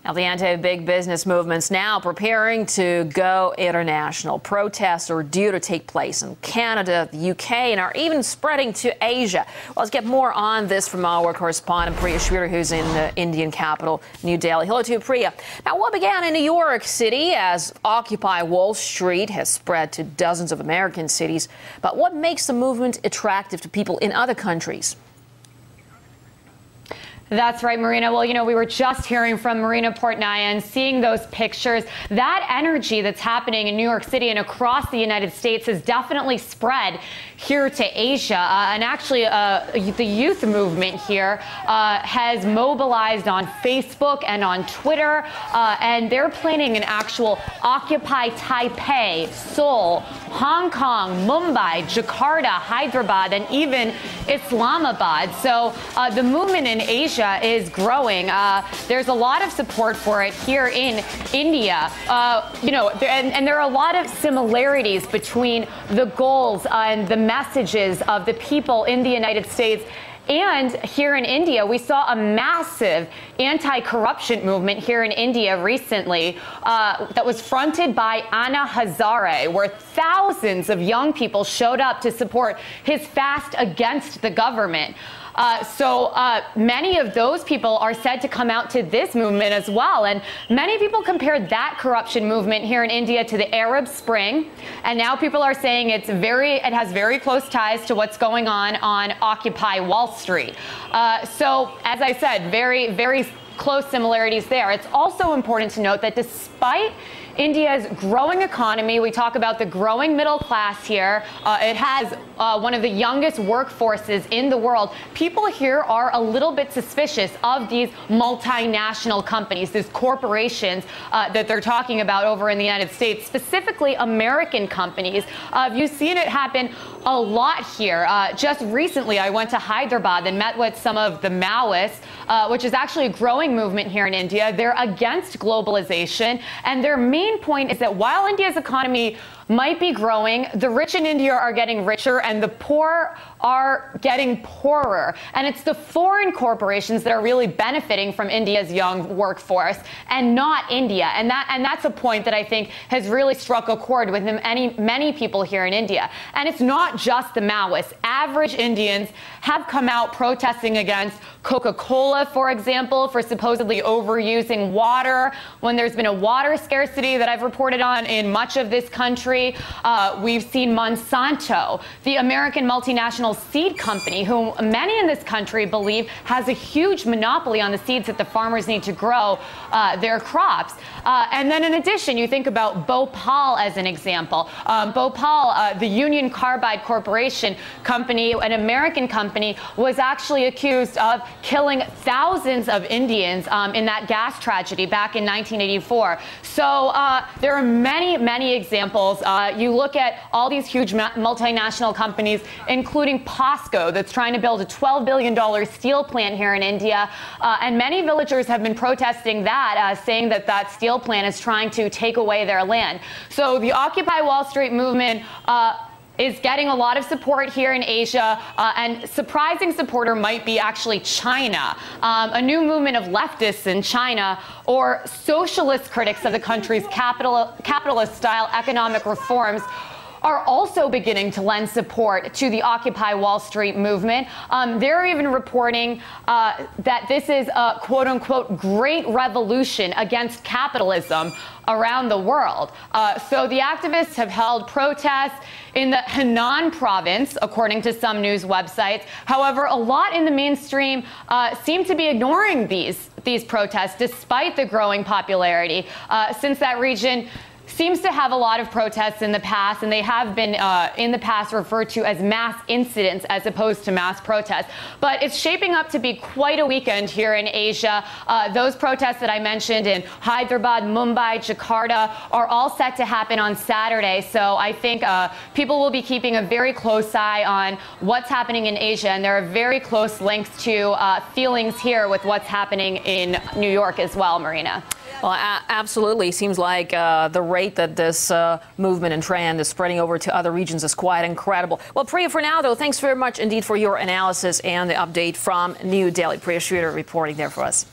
Now, the anti-big business movement's now preparing to go international. Protests are due to take place in Canada, the UK, and are even spreading to Asia. Well, let's get more on this from our correspondent, Priya Sridhar, who's in the Indian capital, New Delhi. Hello to you, Priya. Now, what began in New York City as Occupy Wall Street has spread to dozens of American cities. But what makes the movement attractive to people in other countries? That's right, Marina. Well, we were just hearing from Marina Portnaya and seeing those pictures. That energy that's happening in New York City and across the United States has definitely spread here to Asia. And actually, the youth movement here has mobilized on Facebook and on Twitter. And they're planning an actual Occupy Taipei, Seoul, Hong Kong, Mumbai, Jakarta, Hyderabad, and even Islamabad. So the movement in Asia is growing. There's a lot of support for it here in India. And there are a lot of similarities between the goals and the messages of the people in the United States and here in India. We saw a massive anti-corruption movement here in India recently that was fronted by Anna Hazare, where thousands of young people showed up to support his fast against the government. So many of those people are said to come out to this movement as well. And many people compared that corruption movement here in India to the Arab Spring. And now people are saying it has very close ties to what's going on Occupy Wall Street. So, as I said, very, very close similarities there. It's also important to note that despite India's growing economy, we talk about the growing middle class here. It has one of the youngest workforces in the world. People here are a little bit suspicious of these multinational companies, these corporations that they're talking about over in the United States, specifically American companies. You've seen it happen a lot here. Just recently, I went to Hyderabad and met with some of the Maoists, which is actually a growing movement here in India. They're against globalization, and their main point is that while India's economy might be growing, the rich in India are getting richer and the poor are getting poorer. And it's the foreign corporations that are really benefiting from India's young workforce and not India. And that's a point that I think has really struck a chord with many people here in India. And it's not just the Maoists. Average Indians have come out protesting against Coca-Cola, for example, for supposedly overusing water when there's been a water scarcity that I've reported on in much of this country. We've seen Monsanto, the American multinational seed company, whom many in this country believe has a huge monopoly on the seeds that the farmers need to grow their crops. And then in addition, you think about Bhopal as an example. Bhopal, the Union Carbide Corporation company, an American company, was actually accused of killing thousands of Indians in that gas tragedy back in 1984. So there are many examples. You look at all these huge multinational companies, including POSCO, that's trying to build a $12 billion steel plant here in India. And many villagers have been protesting that, saying that that steel plant is trying to take away their land. So the Occupy Wall Street movement is getting a lot of support here in Asia, and surprising supporter might be actually China. A new movement of leftists in China or socialist critics of the country's capitalist-style economic reforms are also beginning to lend support to the Occupy Wall Street movement. They're even reporting that this is a quote-unquote great revolution against capitalism around the world. So the activists have held protests in the Henan province, according to some news websites. However, a lot in the mainstream seem to be ignoring these protests despite the growing popularity, since that region seems to have a lot of protests in the past, and they have been in the past referred to as mass incidents as opposed to mass protests. But it's shaping up to be quite a weekend here in Asia. Those protests that I mentioned in Hyderabad, Mumbai, Jakarta are all set to happen on Saturday. So I think people will be keeping a very close eye on what's happening in Asia, and there are very close links to feelings here with what's happening in New York as well, Marina. Well, absolutely. Seems like the rate that this movement and trend is spreading over to other regions is quite incredible. Well, Priya, for now, though, thanks very much indeed for your analysis and the update from New Delhi. Priya Sridhar reporting there for us.